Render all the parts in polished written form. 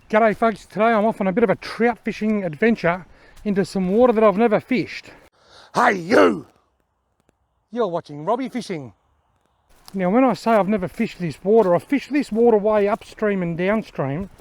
G'day folks, today I'm off on a bit of a trout fishing adventure into some water that I've never fished. Hey you! You're watching Robbie Fishing. Now when I say I've never fished this water, I've fished this water way upstream and downstream,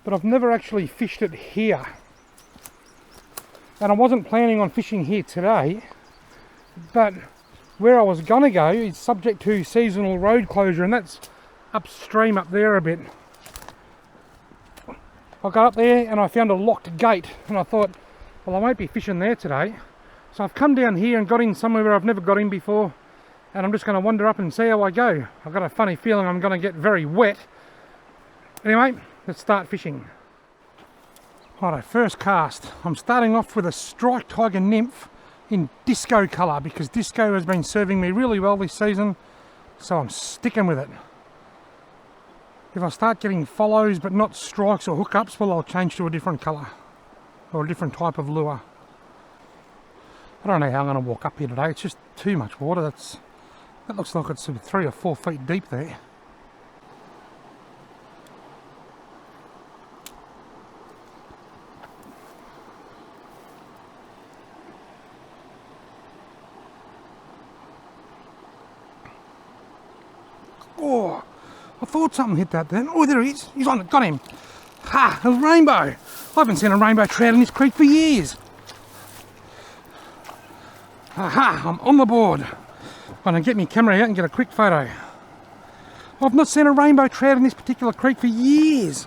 but I've never actually fished it here. And I wasn't planning on fishing here today, but where I was gonna go is subject to seasonal road closure, and that's upstream up there a bit. I got up there and I found a locked gate and I thought, well, I won't be fishing there today. So I've come down here and got in somewhere where I've never got in before, and I'm just going to wander up and see how I go. I've got a funny feeling I'm going to get very wet. Anyway, let's start fishing. Righto, first cast. I'm starting off with a striped tiger nymph in disco colour because disco has been serving me really well this season, so I'm sticking with it. If I start getting follows but not strikes or hookups, well, I'll change to a different colour or a different type of lure. I don't know how I'm going to walk up here today. It's just too much water. That looks like it's 3 or 4 feet deep there. Oh, I thought something hit that then. Oh, there he is. He's on it. Got him. Ha! A rainbow. I haven't seen a rainbow trout in this creek for years. Aha! I'm on the board. I'm going to get my camera out and get a quick photo. I've not seen a rainbow trout in this particular creek for years.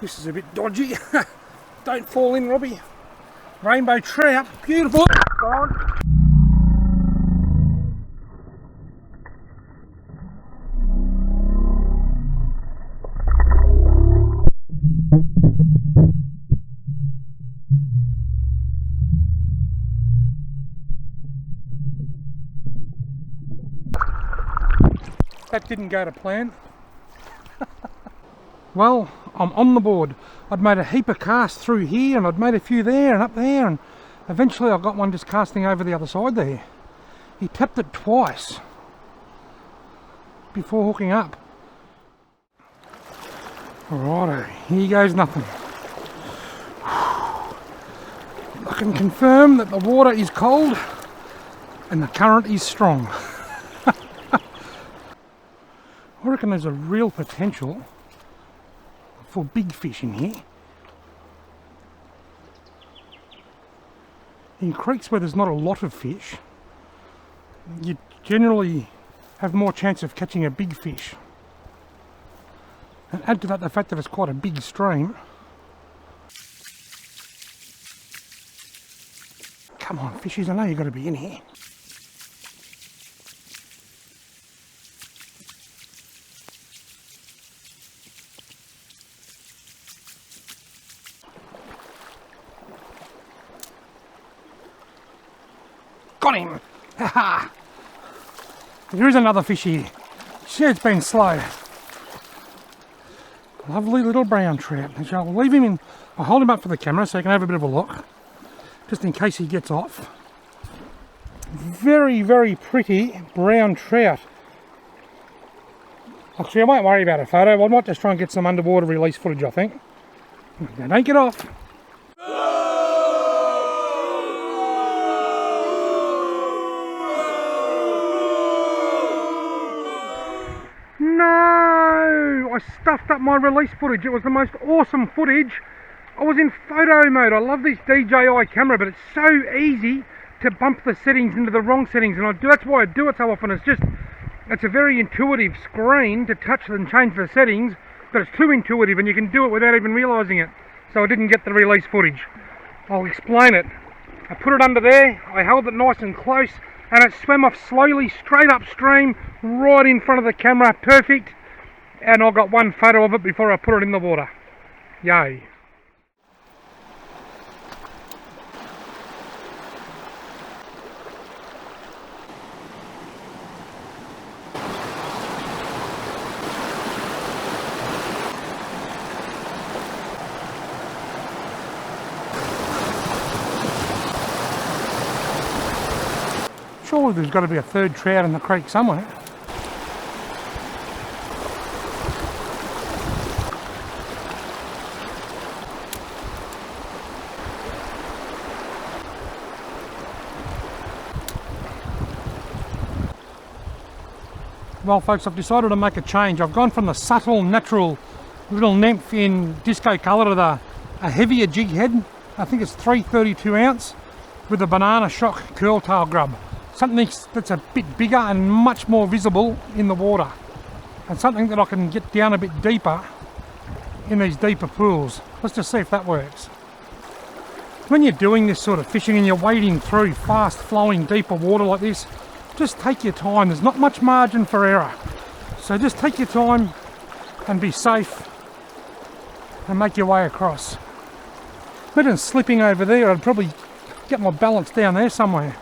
This is a bit dodgy. Don't fall in, Robbie. Rainbow trout. Beautiful. Gone. That didn't go to plan. Well, I'm on the board. I'd made a heap of casts through here and I'd made a few there and up there, and eventually I got one just casting over the other side there. He tapped it twice before hooking up. Righto, here goes nothing. I can confirm that the water is cold and the current is strong. I reckon there's a real potential for big fish in here. In creeks where there's not a lot of fish, you generally have more chance of catching a big fish. And add to that the fact that it's quite a big stream. Come on, fishies, I know you've got to be in here. Got him! Ha! There is another fish here. Sure, it's been slow. Lovely little brown trout. I'll leave him in. I'll hold him up for the camera so you can have a bit of a look, just in case he gets off. Very, very pretty brown trout. Actually, I won't worry about a photo. I might just try and get some underwater release footage, I think. Now, don't get off. No! I stuffed up my release footage. It was the most awesome footage. I was in photo mode. I love this DJI camera, but it's so easy to bump the settings into the wrong settings, and that's why I do it so often. It's a very intuitive screen to touch and change the settings, but it's too intuitive and you can do it without even realising it. So I didn't get the release footage. I'll explain it. I put it under there, I held it nice and close, and it swam off slowly straight upstream right in front of the camera. Perfect. And I got one photo of it before I put it in the water. Yay. Surely there's got to be a third trout in the creek somewhere. Well folks, I've decided to make a change. I've gone from the subtle, natural little nymph in disco colour to a heavier jig head. I think it's 332 ounce with a banana shock curltail grub. Something that's a bit bigger and much more visible in the water. And something that I can get down a bit deeper in these deeper pools. Let's just see if that works. When you're doing this sort of fishing and you're wading through fast flowing deeper water like this, just take your time. There's not much margin for error. So just take your time and be safe and make your way across. Imagine slipping over there, I'd probably get my balance down there somewhere.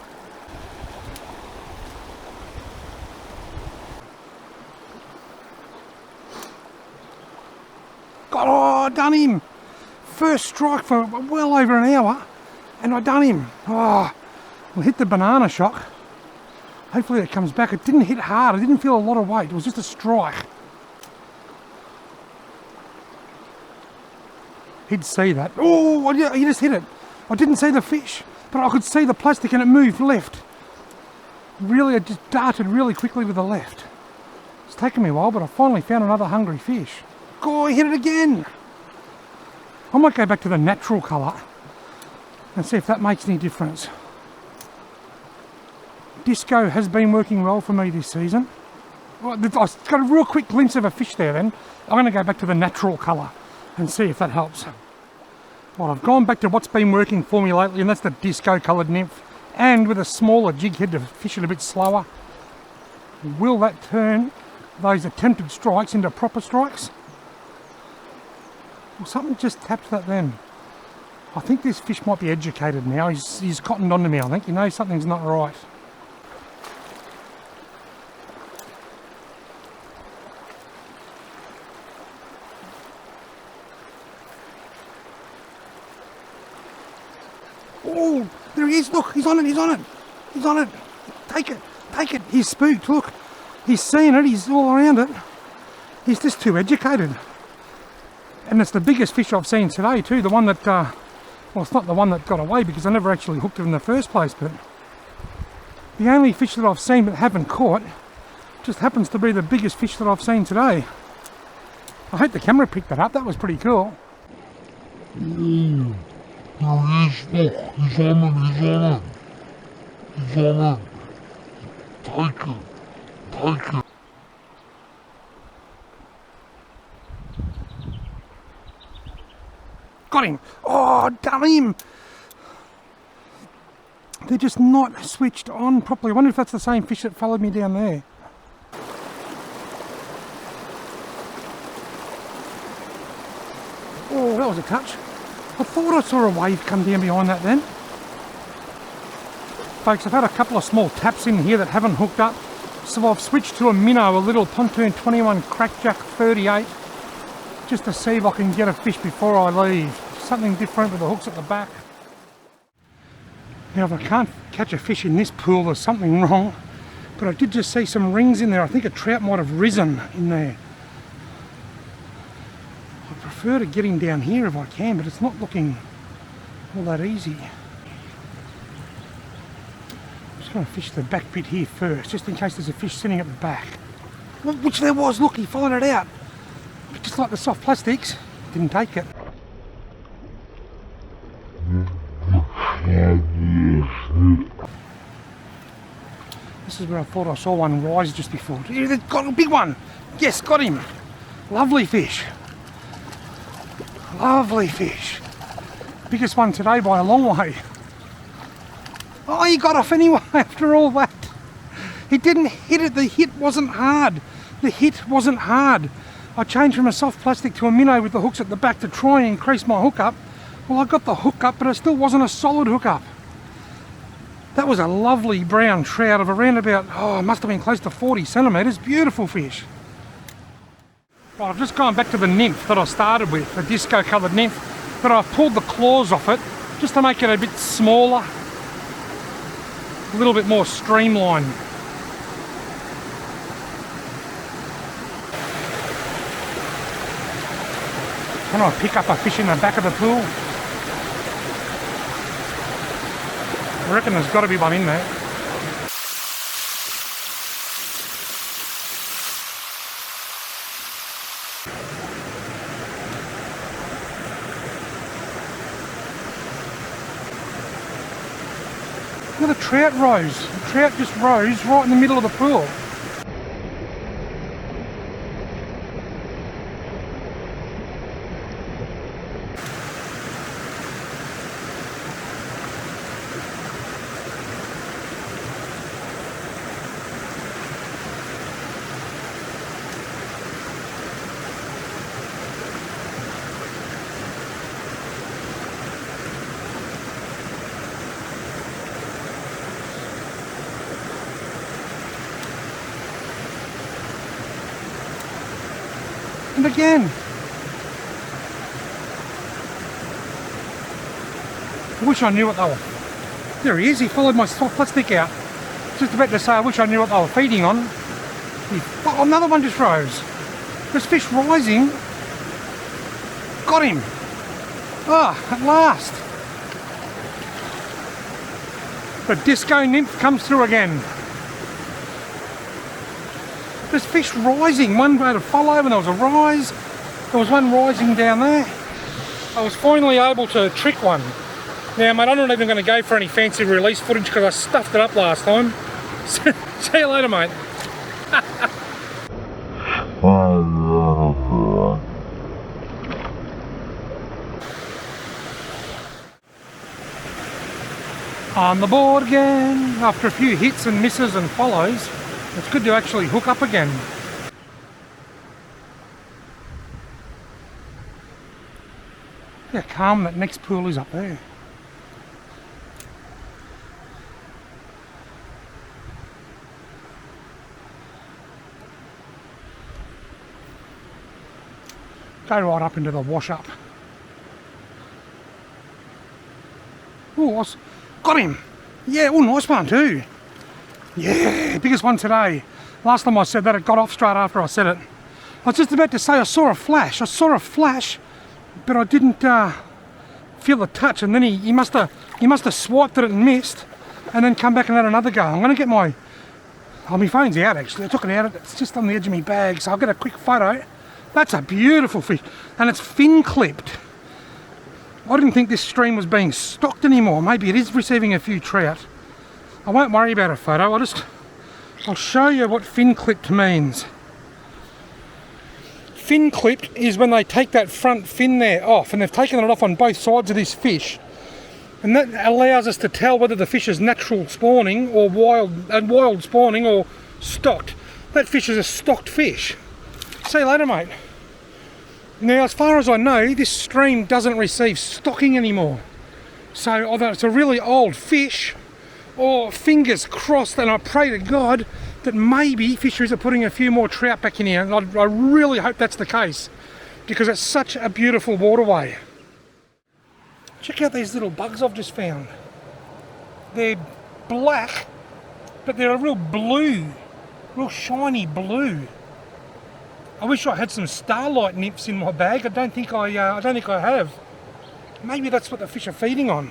God, oh, I done him! First strike for well over an hour and I done him. Oh, we'll hit the banana shock. Hopefully it comes back. It didn't hit hard, I didn't feel a lot of weight, it was just a strike. He'd see that. Oh, he just hit it. I didn't see the fish, but I could see the plastic and it moved left. Really, it just darted really quickly to the left. It's taken me a while, but I finally found another hungry fish. Oh, he hit it again. I might go back to the natural colour and see if that makes any difference. Disco has been working well for me this season. I got a real quick glimpse of a fish there then. I'm going to go back to the natural colour and see if that helps. Well, I've gone back to what's been working for me lately, and that's the disco coloured nymph, and with a smaller jig head to fish it a bit slower. Will that turn those attempted strikes into proper strikes? Well, something just tapped that then. I think this fish might be educated now. He's cottoned onto me, I think. He knows something's not right. Oh, there he is, look, he's on it, he's on it, he's on it. Take it, take it. He's spooked, look. He's seeing it, he's all around it. He's just too educated. And it's the biggest fish I've seen today too, the one that, well, it's not the one that got away because I never actually hooked it in the first place, but the only fish that I've seen but haven't caught just happens to be the biggest fish that I've seen today. I hope the camera picked that up, that was pretty cool. There he is, look, he's on it, he's on it. He's on it. Take it, take it. Got him! Oh, damn him! They're just not switched on properly. I wonder if that's the same fish that followed me down there. Oh, that was a touch. I thought I saw a wave come down behind that then. Folks, I've had a couple of small taps in here that haven't hooked up, so I've switched to a minnow, a little Pontoon 21 Crackjack 38, just to see if I can get a fish before I leave. Something different with the hooks at the back. Now if I can't catch a fish in this pool, there's something wrong, but I did just see some rings in there. I think a trout might have risen in there. I prefer to get him down here if I can, but it's not looking all that easy. I'm just going to fish the back bit here first, just in case there's a fish sitting at the back. Which there was, look, he followed it out. But just like the soft plastics, didn't take it. This is where I thought I saw one rise just before. Got a big one! Yes, got him! Lovely fish. Lovely fish. Biggest one today by a long way. Oh, he got off anyway after all that. He didn't hit it, the hit wasn't hard. The hit wasn't hard. I changed from a soft plastic to a minnow with the hooks at the back to try and increase my hookup. Well, I got the hookup, but it still wasn't a solid hookup. That was a lovely brown trout of around about, oh, it must have been close to 40 centimetres. Beautiful fish. Right, I've just gone back to the nymph that I started with, the disco coloured nymph, but I've pulled the claws off it just to make it a bit smaller, a little bit more streamlined. Can I pick up a fish in the back of the pool? I reckon there's got to be one in there. Look at the trout rose. The trout just rose right in the middle of the pool. And again. I wish I knew what they were. There he is, he followed my plastic out. Just about to say, I wish I knew what they were feeding on. Oh, another one just rose. There's fish rising. Got him. Ah, at last. The disco nymph comes through again. There's fish rising, one way to follow and there was a rise. There was one rising down there. I was finally able to trick one. Now mate, I'm not even going to go for any fancy release footage because I stuffed it up last time. See you later mate. On the board again, after a few hits and misses and follows. It's good to actually hook up again. Look how calm that next pool is up there. Go right up into the wash up. Oh, got him! Yeah, oh nice one too. Yeah, biggest one today. Last time I said that, it got off straight after I said it. I was just about to say I saw a flash, but I didn't feel the touch, and then he must have swiped it and missed, and then come back and had another go. I'm going to get my phone's out actually. I took it out, it's just on the edge of my bag, so I'll get a quick photo. That's a beautiful fish, and it's fin clipped. I didn't think this stream was being stocked anymore. Maybe it is receiving a few trout. I won't worry about a photo, I'll show you what fin clipped means. Fin clipped is when they take that front fin there off, and they've taken it off on both sides of this fish. And that allows us to tell whether the fish is natural spawning or wild spawning or stocked. That fish is a stocked fish. See you later mate. Now as far as I know, this stream doesn't receive stocking anymore. So although it's a really old fish, or fingers crossed, and I pray to God that maybe fisheries are putting a few more trout back in here, and I really hope that's the case because it's such a beautiful waterway. Check out these little bugs I've just found. They're black, but they're a real blue, real shiny blue. I wish I had some starlight nymphs in my bag. I don't think I have. Maybe that's what the fish are feeding on.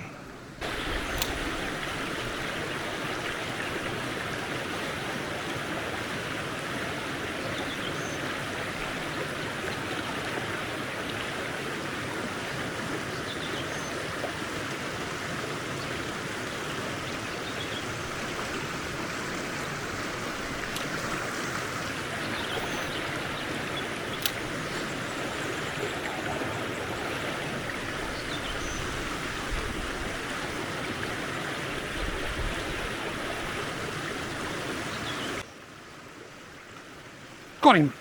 Got him.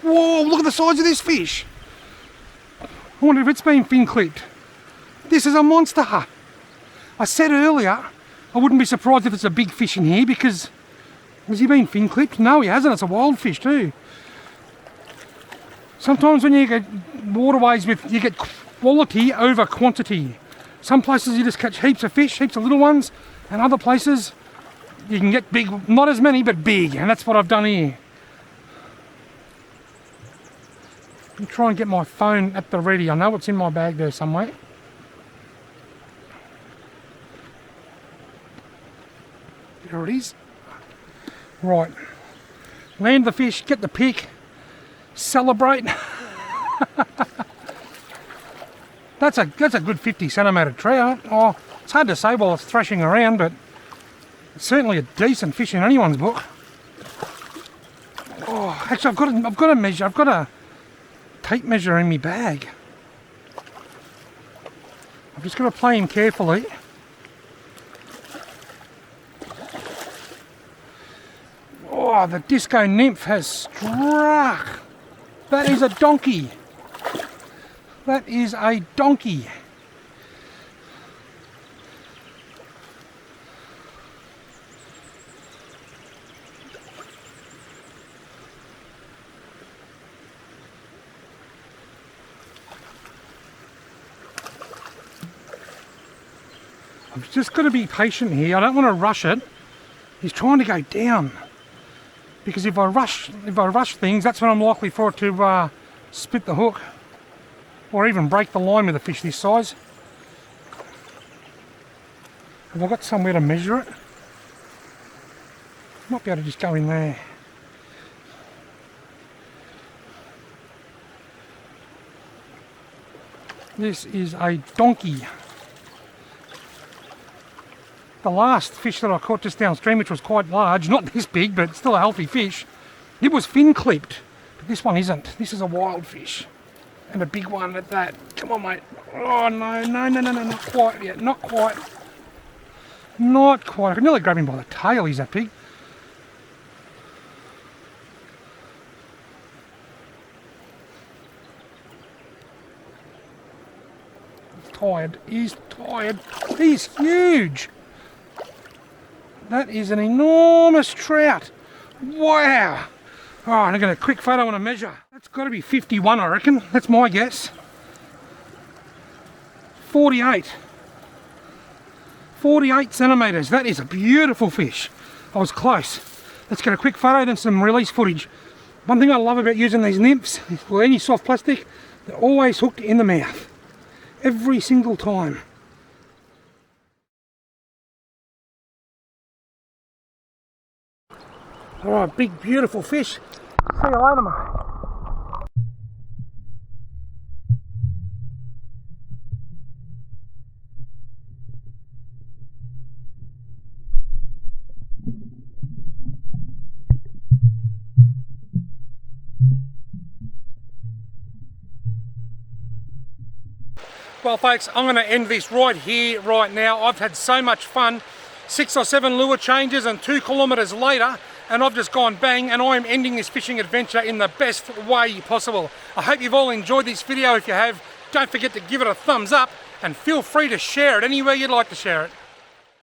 Whoa, look at the size of this fish. I wonder if it's been fin clipped. This is a monster. I said earlier, I wouldn't be surprised if it's a big fish in here because, has he been fin clipped? No, he hasn't. It's a wild fish too. Sometimes when you get waterways you get quality over quantity. Some places you just catch heaps of fish, heaps of little ones, and other places you can get big, not as many, but big, and that's what I've done here. I'll try and get my phone at the ready. I know it's in my bag there somewhere. There it is. Right. Land the fish, get the pick, celebrate. That's a good 50 centimetre trout. Oh, it's hard to say while it's thrashing around, but It's certainly a decent fish in anyone's book. Oh, actually, I've got a measure. I've got a tape measure in my bag. I've just got to play him carefully. Oh, the disco nymph has struck. That is a donkey. That is a donkey. I've just got to be patient here. I don't want to rush it. He's trying to go down. Because if I rush things, that's when I'm likely for it to split the hook. Or even break the line with a fish this size. Have I got somewhere to measure it? Might be able to just go in there. This is a donkey. The last fish that I caught just downstream, which was quite large, not this big, but still a healthy fish, it was fin clipped. But this one isn't. This is a wild fish. And a big one at that. Come on, mate. Oh, no, not quite yet. Not quite. Not quite. I can nearly grab him by the tail. He's that big. He's tired. He's tired. He's huge. That is an enormous trout. Wow. All right, I'm going to quick photo and a measure. That's got to be 51, I reckon. That's my guess. 48. 48 centimetres. That is a beautiful fish. I was close. Let's get a quick photo and some release footage. One thing I love about using these nymphs, or any soft plastic, they're always hooked in the mouth. Every single time. Alright, big beautiful fish. See you later, mate. Well folks, I'm going to end this right here, right now. I've had so much fun. 6 or 7 lure changes and 2 kilometres later, and I've just gone bang, and I'm ending this fishing adventure in the best way possible. I hope you've all enjoyed this video. If you have, don't forget to give it a thumbs up and feel free to share it anywhere you'd like to share it.